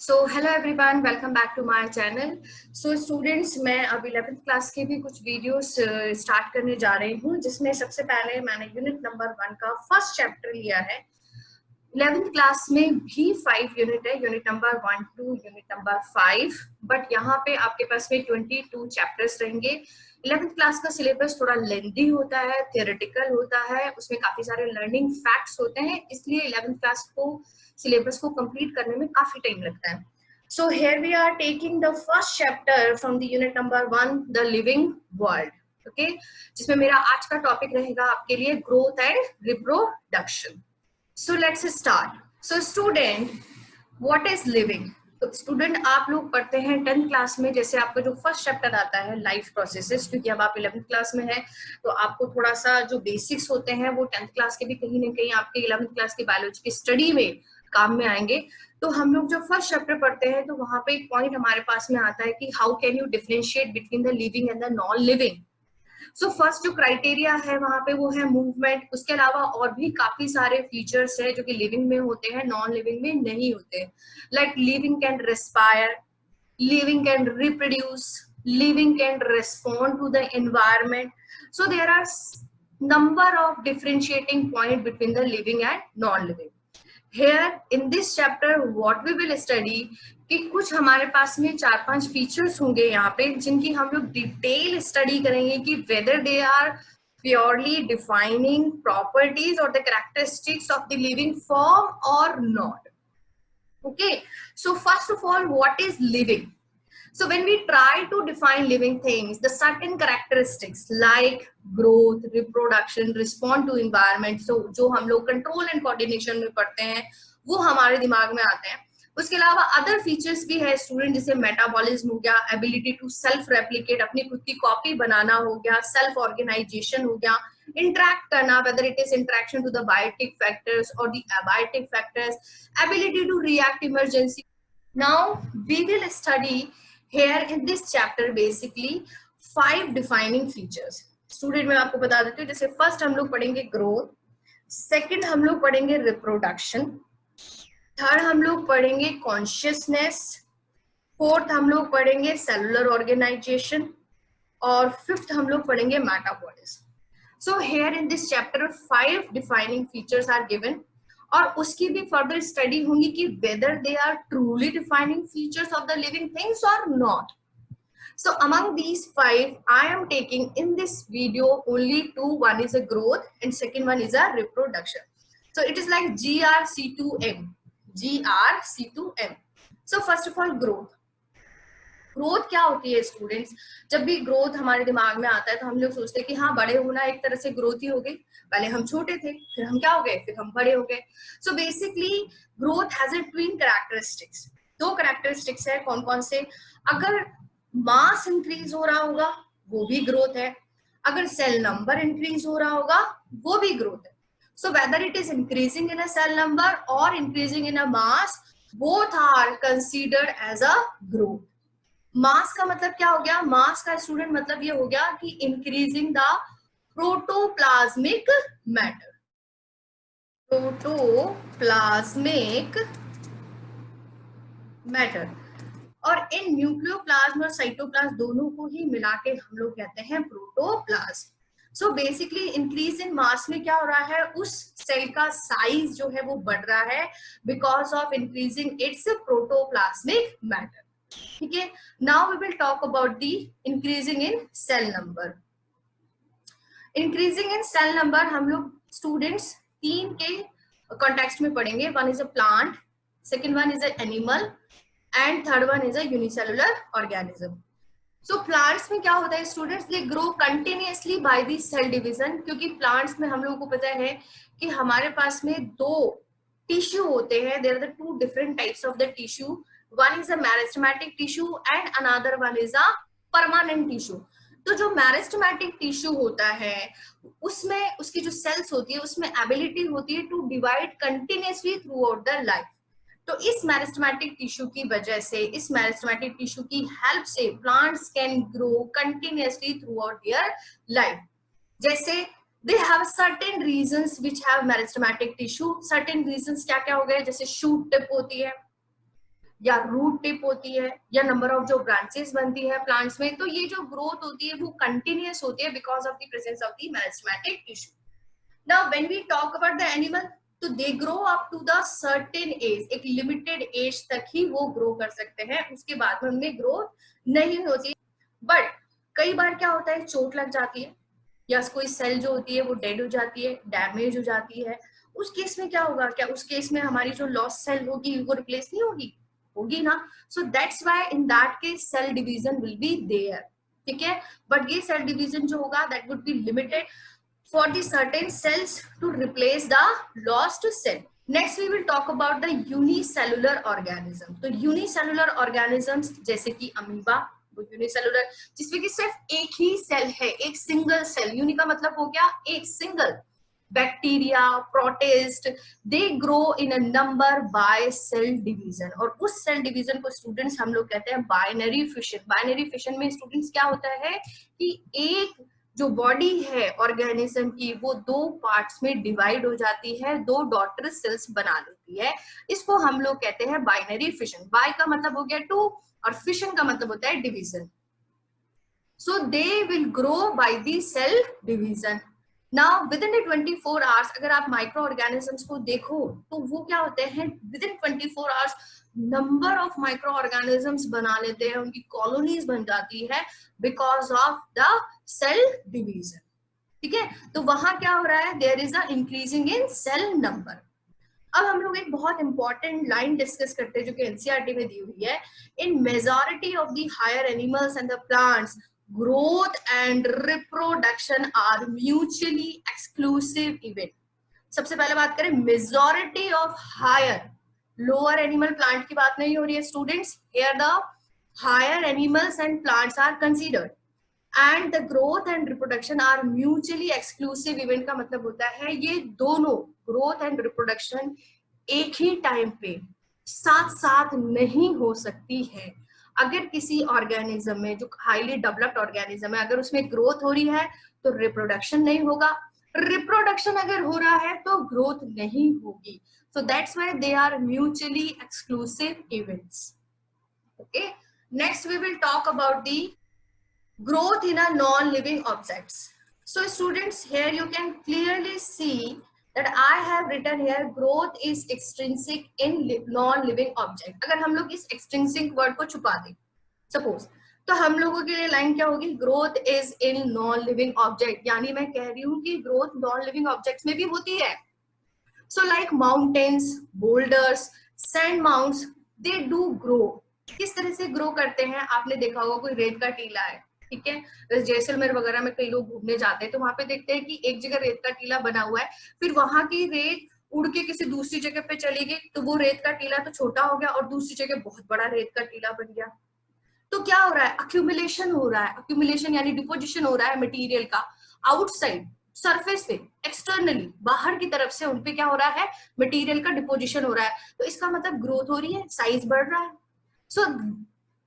So hello everyone, welcome back to my channel. So students, मैं अब 11th class के भी कुछ वीडियोस स्टार्ट करने जा रही हूँ, जिसमें सबसे पहले मैंने यूनिट नंबर 1 का फर्स्ट चैप्टर लिया है। 11th क्लास में भी 5 यूनिट है, unit number 1 to unit number 5, but यहाँ पे आपके पास में 22 चैप्टर्स रहेंगे। 11th क्लास का सिलेबस थोड़ा लेंथी होता है, थियोरेटिकल होता है, उसमें काफी सारे लर्निंग फैक्ट्स होते हैं, इसलिए 11th क्लास को सिलेबस को कंप्लीट करने में काफी टाइम लगता है। So here we are taking the first chapter from the unit number 1, the living world. Okay, जिसमें मेरा आज का टॉपिक रहेगा आपके लिए growth and reproduction. So let's start. So student, what is living? तो स्टूडेंट आप लोग पढ़ते हैं 10th क्लास में, जैसे आपका जो फर्स्ट चैप्टर आता है लाइफ प्रोसेसेस, क्योंकि अब आप 11th क्लास में हैं तो आपको थोड़ा सा जो बेसिक्स होते हैं वो 10th क्लास के भी कहीं ना कहीं आपके 11th क्लास की बायोलॉजी की स्टडी में काम में आएंगे। तो हम लोग जो फर्स्ट चैप्टर पढ़ते हैं तो वहां पे एक पॉइंट हमारे पास में आता है कि how can you differentiate between the living and the non living. So first जो क्राइटेरिया है वहां पे वो है मूवमेंट। उसके अलावा और भी काफी सारे फीचर्स है जो कि लिविंग में होते हैं, नॉन लिविंग में नहीं होते। Like living can respire, living can reproduce, living can respond to the environment. So there are number of differentiating point between the living and non living. Here in this chapter what we will study कि कुछ हमारे पास में 4-5 features होंगे यहाँ पे जिनकी हम लोग डिटेल स्टडी करेंगे कि whether they are purely defining properties or the characteristics of the living form or not. Okay, so first of all, what is living? So when we try to define living things, the certain characteristics like growth, reproduction, respond to environment, so जो हम लोग control and coordination में पढ़ते हैं वो हमारे दिमाग में आते हैं। उसके अलावा अदर फीचर्स भी है स्टूडेंट, जैसे मेटाबॉलिज्म हो गया, एबिलिटी टू सेल्फ रेप्लिकेट, अपनी खुद की कॉपी बनाना हो गया, सेल्फ ऑर्गेनाइजेशन हो गया, इंटरेक्ट करना, whether it is interaction to the biotic factors और the abiotic factors, ability to react emergency. Now we will study here in this chapter basically 5 defining features. Student मैं आपको बता देती हूँ, जैसे फर्स्ट हम लोग पढ़ेंगे ग्रोथ, सेकंड हम लोग पढ़ेंगे रिप्रोडक्शन, थर्ड हम लोग पढ़ेंगे कॉन्शियसनेस, फोर्थ हम लोग पढ़ेंगे सेलुलर ऑर्गेनाइजेशन और फिफ्थ हम लोग पढ़ेंगे metabolism. So here in this chapter 5 defining features are given और उसकी भी फर्दर स्टडी होंगी कि whether they are truly defining features of the living things और not. So among these 5 I am taking in this video only 2, one is a growth and second one is a reproduction. So it is like GRC2M, GRC2M. So first of all, growth. Growth क्या होती है students? जब भी growth हमारे दिमाग में आता है तो हम लोग सोचते हैं कि हाँ, बड़े होना एक तरह से ग्रोथ ही हो गई। पहले हम छोटे थे, फिर हम क्या हो गए, फिर हम बड़े हो गए। So basically growth has a twin characteristics. 2 characteristics है। कौन कौन से? अगर मास इंक्रीज हो रहा होगा वो भी ग्रोथ है, अगर सेल नंबर इंक्रीज हो रहा होगा वो भी ग्रोथ है। So whether it is increasing in a cell number और increasing in a mass, both are considered as a growth. Mass का मतलब क्या हो गया? मास का स्टूडेंट मतलब ये हो गया कि increasing the protoplasmic matter, protoplasmic matter. और इन न्यूक्लियोप्लाज्म और साइटोप्लाज्म दोनों को ही मिला के हम लोग कहते हैं protoplasm. So basically increase in mass में क्या हो रहा है, उस सेल का साइज जो है वो बढ़ रहा है because of increasing its protoplasmic matter. ठीक है, now we will talk about the increasing in cell number. Increasing in cell number हम लोग स्टूडेंट्स 3 के कॉन्टेक्स्ट में पढ़ेंगे। One is a plant, second one is a animal and third one is a unicellular organism. So plants में क्या होता है students? They grow continuously by the cell division, क्योंकि प्लांट्स में हम लोगों को पता है कि हमारे पास में 2 टिश्यू होते हैं। There are the 2 different types of the tissue. One is a meristematic tissue and another one is a permanent tissue. तो जो meristematic tissue होता है उसमें उसकी जो cells होती है उसमें ability होती है to divide continuously throughout the life. तो इस meristematic tissue की वजह से, इस meristematic tissue की help से plants can grow continuously throughout their life. जैसे they have certain regions which have meristematic tissue. Certain regions क्या क्या हो गए? जैसे shoot tip होती है, या रूट टिप होती है, या नंबर ऑफ जो ब्रांचेस बनती है प्लांट्स में, तो ये जो ग्रोथ होती है वो कंटिन्यूअस होती है because of the presence of the meristematic tissue. Now when we talk about the animal, तो they grow up to the certain age, एक लिमिटेड एज तक ही वो ग्रो कर सकते हैं, उसके बाद में उनमें ग्रोथ नहीं होती. बट कई बार क्या होता है, चोट लग जाती है या कोई सेल जो होती है वो डेड हो जाती है, डैमेज हो जाती है. उस केस में क्या होगा, क्या उस केस में हमारी जो लॉस्ट सेल होगी वो रिप्लेस नहीं होगी? होगी ना. So that's why in that case cell division will be there. ठीक है, बट ये सेल डिवीजन जो होगा that would be limited for the certain cells to replace the lost cell. Next we will talk about the unicellular organism. तो unicellular organisms जैसे कि amoeba, वो unicellular, जिसमें कि सिर्फ एक ही सेल है, एक सिंगल सेल. यूनि का मतलब हो गया एक single. Bacteria, protist, they grow in a number by cell division. और उस सेल डिवीजन को स्टूडेंट्स हम लोग कहते हैं बाइनरी फिशन. बाइनरी फिशन में स्टूडेंट्स क्या होता है कि एक जो बॉडी है ऑर्गेनिज्म की वो दो पार्ट्स में डिवाइड हो जाती है, दो डॉटर सेल्स बना लेती है. इसको हम लोग कहते हैं बाइनरी फिशन. बाय का मतलब हो गया टू और फिशन का मतलब होता है division. So they will grow by the cell division. Now within 24 hours अगर आप माइक्रो ऑर्गेनिजम्स को देखो तो वो क्या होते हैं, within 24 hours number of micro organisms बना लेते हैं, उनकी कॉलोनीज बन जाती है because of the cell division. ठीक है, तो वहां क्या हो रहा है, there is a increasing in cell number. अब हम लोग एक बहुत इंपॉर्टेंट लाइन डिस्कस करते हैं जो कि एनसीईआरटी में दी हुई है. In majority of the higher animals and the plants growth and reproduction are mutually exclusive event. सबसे पहले बात करें majority of higher, lower animal plant की बात नहीं हो रही है students. Here the higher animals and plants are considered and the growth and reproduction are mutually exclusive event. का मतलब होता है ये दोनों ग्रोथ एंड रिप्रोडक्शन एक ही टाइम पे साथ साथ नहीं हो सकती है. अगर किसी ऑर्गेनिज्म में जो हाईली डेवलप्ड ऑर्गेनिज्म है, अगर उसमें ग्रोथ हो रही है तो रिप्रोडक्शन नहीं होगा, रिप्रोडक्शन अगर हो रहा है तो ग्रोथ नहीं होगी. So that's why they are mutually exclusive events. Okay, next we will talk about the growth in a non-living objects. So students, here you can clearly see that I have written here growth is extrinsic in non-living object. अगर हम लोग इस extrinsic word को छुपा दें suppose, तो हम लोगों के लिए लाइन क्या होगी, growth is in non-living object. यानी मैं कह रही हूँ कि growth non-living objects में भी होती है. So like mountains, boulders, sand mounds, they do grow. किस तरह से ग्रो करते हैं, आपने देखा होगा कोई रेत का टीला है, ठीक है, जैसलमेर वगैरह में कई लोग घूमने जाते हैं तो वहां पे देखते हैं कि एक जगह रेत का टीला बना हुआ है, फिर वहां की रेत उड़ के किसी दूसरी जगह पे चली गई तो वो रेत का टीला तो छोटा हो गया और दूसरी जगह बहुत बड़ा रेत का टीला बन गया. तो क्या हो रहा है, अक्यूमुलेशन हो रहा है. अक्यूमुलेशन यानी डिपोजिशन हो रहा है मटेरियल का आउटसाइड सरफेस पे, एक्सटर्नली बाहर की तरफ से उनपे क्या हो रहा है, मटेरियल का डिपोजिशन हो रहा है. तो इसका मतलब ग्रोथ हो रही है, साइज बढ़ रहा है. So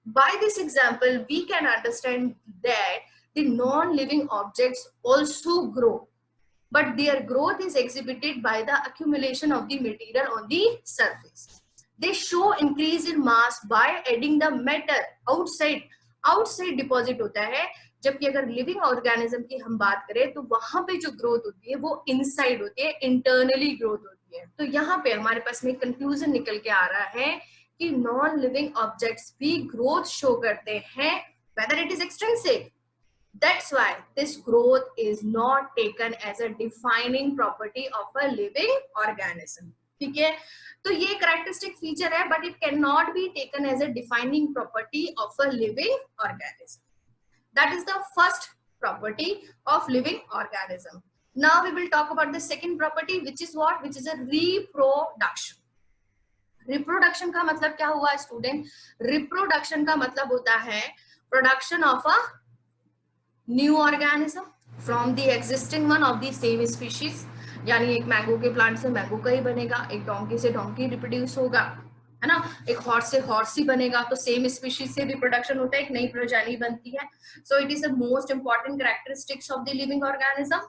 by this example we can understand that the non-living objects also grow, but their growth is exhibited by the accumulation of the material on the surface. They show increase in mass by adding the matter outside. outside deposit होता है, जबकि अगर living organism की हम बात करें तो वहां पे जो ग्रोथ होती है वो इनसाइड होती है, इंटरनली ग्रोथ होती है. तो यहाँ पे हमारे पास में कंक्लूजन निकल के आ रहा है कि नॉन लिविंग ऑब्जेक्ट्स भी ग्रोथ शो करते हैं, whether it is extrinsic. That's why this growth is not taken as a defining property of a living organism. ठीक है, तो ये characteristic feature है, but it cannot be taken as a defining property of a living organism. That is the first property of living organism. Now we will talk about the second property, which is what? Which is a reproduction. Reproduction का मतलब क्या हुआ student, reproduction का मतलब होता है production of a new organism from the existing one of the same species. यानी एक मैंगो के प्लांट से मैंगो का ही बनेगा, एक डोंकी से डोंकी रिप्रोड्यूस होगा, है ना, एक हॉर्स से हॉर्स ही बनेगा. तो सेम स्पीशीज से रिप्रोडक्शन होता है, एक नई प्रोजेनी बनती है. So it is the most important characteristics of the living organism.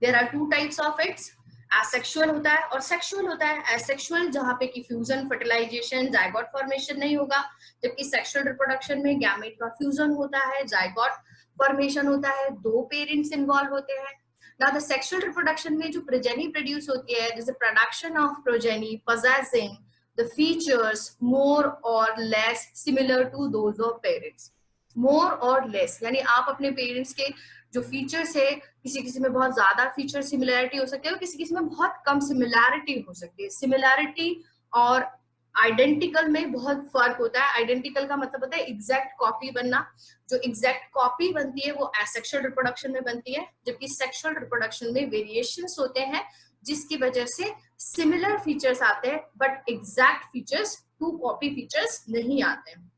There are two types of its. Asexual होता है और सेक्सुअल होता है। एसेक्सुअल जहाँ पे कि फ्यूजन, फर्टिलाइजेशन, जाइगोट फॉर्मेशन नहीं होगा, जबकि सेक्सुअल रिप्रोडक्शन में गैमेट का फ्यूजन होता है, जाइगोट फॉर्मेशन होता है, दो पेरेंट्स इन्वॉल्व होते हैं। नाउ द सेक्सुअल रिप्रोडक्शन में जो प्रोजेनी प्रोड्यूस होती है, जैसे production of progeny possessing the features more or less similar to those of parents, more or less यानी आप अपने पेरेंट्स के जो फीचर्स है, किसी किसी में बहुत ज्यादा फीचर सिमिलैरिटी हो सकती है और किसी किसी में बहुत कम सिमिलैरिटी हो सकती है। सिमिलैरिटी और आइडेंटिकल में बहुत फर्क होता है। आइडेंटिकल का मतलब होता है एग्जैक्ट कॉपी बनना। जो एग्जैक्ट कॉपी बनती है वो एसेक्सुअल रिप्रोडक्शन में बनती है, जबकि सेक्सुअल रिप्रोडक्शन में वेरिएशंस होते हैं जिसकी वजह से सिमिलर फीचर्स आते हैं but exact features, true copy features नहीं आते हैं।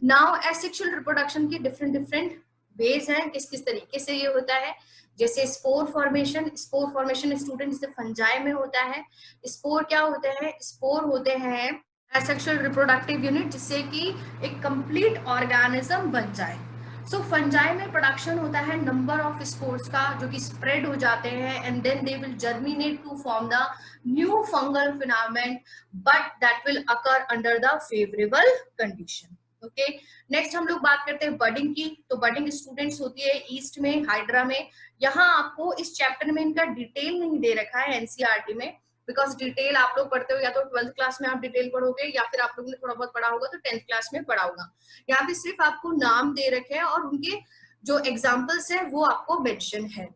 नाउ एसेक्सुअल रिप्रोडक्शन के डिफरेंट वेज हैं, किस किस तरीके से ये होता है। जैसे spore formation, spore formation student जैसे फंजाई में होता है। स्पोर क्या होते हैं? स्पोर होते हैं एसेक्सुअल रिप्रोडक्टिव यूनिट, जिससे कि एक कंप्लीट ऑर्गेनिज्म बन जाए। सो फंजाई में प्रोडक्शन होता है नंबर ऑफ स्पोर्स का, जो कि स्प्रेड हो जाते हैं and then they will germinate to form the new fungal filament, but that will occur under the favourable condition. Okay, next हम लोग बात करते हैं बडिंग की। तो बडिंग स्टूडेंट्स होती है ईस्ट में, हाइड्रा में। यहाँ आपको इस चैप्टर में इनका डिटेल नहीं दे रखा है एनसीईआरटी में, बिकॉज डिटेल आप लोग पढ़ते हो या तो 12th क्लास में आप डिटेल पढ़ोगे या फिर आप लोगों ने थोड़ा बहुत पढ़ा होगा तो 10th क्लास में पढ़ा होगा। यहाँ पे सिर्फ आपको नाम दे रखे हैं और उनके जो एग्जाम्पल्स है वो आपको मेंशन है।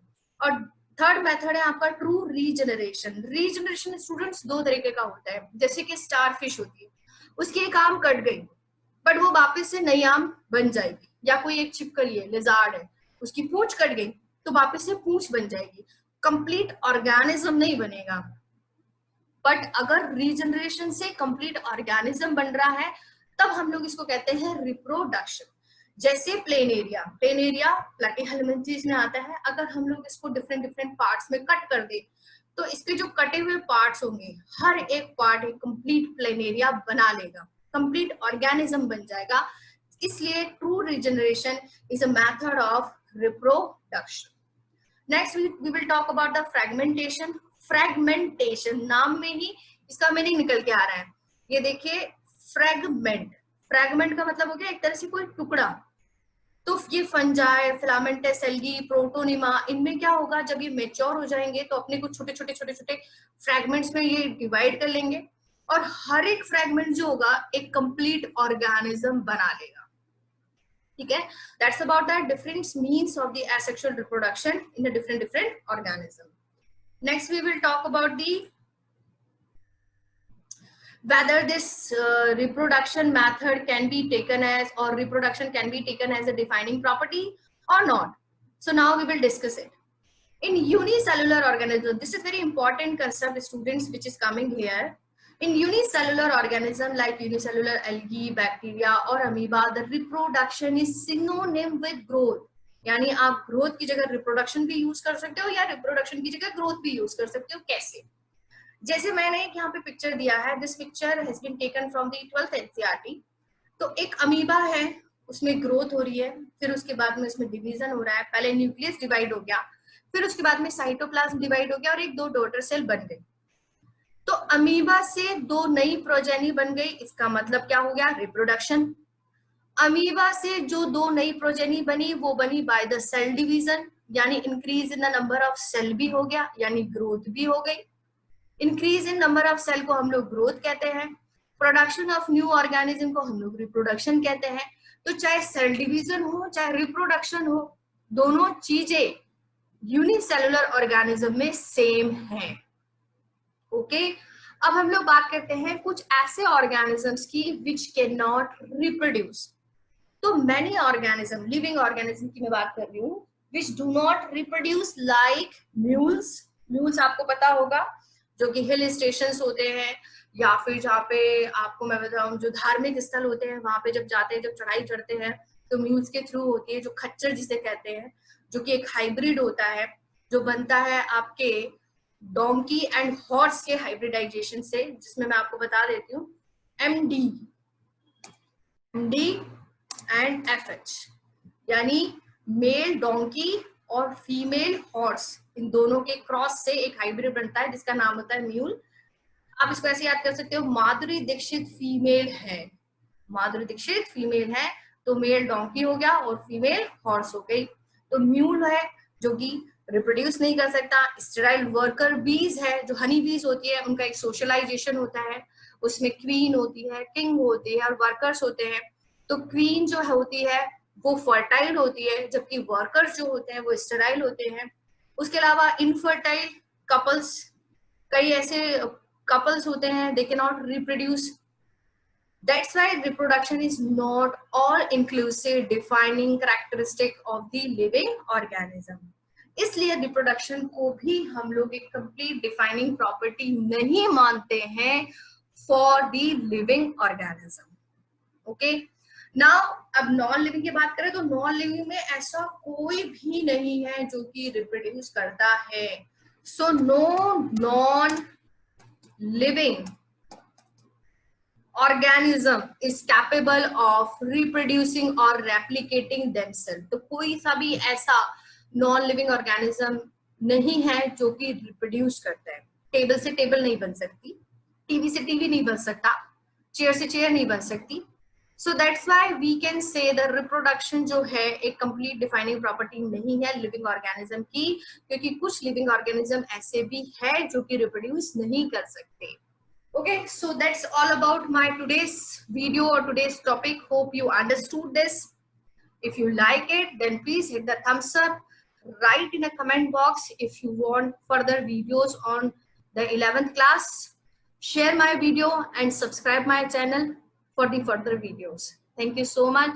और थर्ड मेथड है आपका ट्रू रीजनरेशन। रीजनरेशन स्टूडेंट्स दो तरीके का होता है। जैसे कि स्टार फिश होती है, उसकी एक आर्म कट गई बट वो वापस से नई आर्म बन जाएगी, या कोई एक छिपकली है, लिजार्ड है, उसकी पूंछ कट गई तो वापस से पूंछ बन जाएगी। कंप्लीट ऑर्गेनिज्म नहीं बनेगा, बट अगर रीजनरेशन से कंप्लीट ऑर्गेनिज्म बन रहा है तब हम लोग इसको कहते हैं रिप्रोडक्शन। जैसे प्लेनेरिया, प्लेनेरिया प्लेटिहेल्मिन्थेस में आता है। अगर हम लोग इसको डिफरेंट डिफरेंट पार्ट्स में कट कर दे तो इसके जो कटे हुए पार्ट्स होंगे, हर एक पार्ट एक कंप्लीट प्लेनेरिया बना लेगा, कंप्लीट ऑर्गेनिज्म बन जाएगा। इसलिए true regeneration is a method of reproduction. Next we will talk about the fragmentation. Fragmentation नाम में ही इसका मीनिंग निकल के आ रहा है। ये देखिए, फ्रेगमेंट, फ्रेगमेंट का मतलब हो गया एक तरह से कोई टुकड़ा। तो ये फंजाई, फिलामेंटस एल्गी, प्रोटोनिमा, इनमें क्या होगा, जब ये मेच्योर हो जाएंगे तो अपने को छोटे छोटे छोटे छोटे फ्रेगमेंट्स में ये डिवाइड कर लेंगे और हर एक फ्रेगमेंट जो होगा एक कंप्लीट ऑर्गेनिज्म बना लेगा। ठीक है, that's about the different means of the asexual reproduction in the different organism. Next we will talk about the whether this reproduction method can be taken as, or reproduction can be taken as a defining property or not. So now we will discuss it. In unicellular organism, this is very important concept students which is coming here. In unicellular organism like unicellular algae, bacteria or amoeba, the reproduction is synonym with growth. यानी आप growth की जगह reproduction भी use कर सकते हो या reproduction की जगह growth भी use कर सकते हो। कैसे? जैसे मैंने एक यहाँ पे पिक्चर दिया है, this picture has been taken from the 12th NCERT. तो एक अमीबा है, उसमें ग्रोथ हो रही है, फिर उसके बाद में उसमें डिवीजन हो रहा है। पहले न्यूक्लियस डिवाइड हो गया, फिर उसके बाद में साइटोप्लाज्म डिवाइड हो गया और एक दो डॉटर सेल बन गई। तो अमीबा से दो नई प्रोजेनी बन गई, इसका मतलब क्या हो गया? रिप्रोडक्शन। अमीबा से जो दो नई प्रोजेनी बनी वो बनी बाय द सेल डिवीजन, यानी increase in the number of cell भी हो गया, यानी ग्रोथ भी हो गई। Increase in number of cell को हम लोग ग्रोथ कहते हैं, प्रोडक्शन ऑफ न्यू ऑर्गेनिज्म को हम लोग रिप्रोडक्शन कहते हैं। तो चाहे सेल डिवीजन हो चाहे रिप्रोडक्शन हो, दोनों चीजें यूनिसेलुलर ऑर्गेनिज्म में सेम है। ओके, अब हम लोग बात करते हैं कुछ ऐसे ऑर्गेनिजम्स की विच कैन नॉट रिप्रोड्यूस। तो मैनी ऑर्गेनिज्म, लिविंग ऑर्गेनिज्म की मैं बात कर रही हूँ, which do not reproduce, like mules. Mules आपको पता होगा, जो कि हिल स्टेशंस होते हैं या फिर जहाँ पे आपको मैं बताऊं जो धार्मिक स्थल होते हैं वहां पे जब जाते हैं, जब चढ़ाई चढ़ते हैं तो म्यूल्स के थ्रू होती है। जो खच्चर जिसे कहते हैं, जो कि एक हाइब्रिड होता है, जो बनता है आपके डोंकी एंड हॉर्स के हाइब्रिडाइजेशन से, जिसमें मैं आपको बता देती हूँ एमडी एंड एफएच, यानी मेल डोंकी और फीमेल हॉर्स, इन दोनों के क्रॉस से एक हाइब्रिड बनता है जिसका नाम होता है म्यूल। आप इसको ऐसे याद कर सकते हो, माधुरी दीक्षित फीमेल है, माधुरी दीक्षित फीमेल है, तो मेल डोंकी हो गया और फीमेल हॉर्स हो गई। तो म्यूल है जो कि रिप्रोड्यूस नहीं कर सकता। स्टेराइल वर्कर बीज है, जो हनी बीज होती है, उनका एक सोशलाइजेशन होता है, उसमें क्वीन होती है, किंग होती है और वर्कर्स होते हैं। तो क्वीन जो होती है वो फर्टाइल होती है, जबकि वर्कर्स जो होते हैं वो स्टेराइल होते हैं। उसके अलावा इनफर्टाइल कपल्स, कई ऐसे कपल्स होते हैं, they can not reproduce. That's why reproduction is not all inclusive defining characteristic of the living organism. इसलिए रिप्रोडक्शन को भी हम लोग एक कंप्लीट डिफाइनिंग प्रॉपर्टी नहीं मानते हैं for the living organism. Okay, now अब नॉन लिविंग की बात करें तो नॉन लिविंग में ऐसा कोई भी नहीं है जो कि रिप्रोड्यूस करता है। So no non living organism is capable of reproducing or replicating themselves। तो कोई सा भी ऐसा नॉन लिविंग ऑर्गेनिज्म नहीं है जो कि रिप्रोड्यूस करता है। टेबल से टेबल नहीं बन सकती, टीवी से टीवी नहीं बन सकता, चेयर से चेयर नहीं बन सकती। So that's why we can say the reproduction जो है एक कंप्लीट डिफाइनिंग प्रॉपर्टी नहीं है लिविंग ऑर्गेनिज्म की, क्योंकि कुछ लिविंग ऑर्गेनिज्म ऐसे भी है जो कि रिप्रोड्यूस नहीं कर सकते। Okay, so that's all about my today's video or today's topic. Hope you understood this. If you like it, then please hit the thumbs up. Write in a comment box if you want further videos on the 11th class. Share my video and subscribe my channel for the further videos. Thank you so much.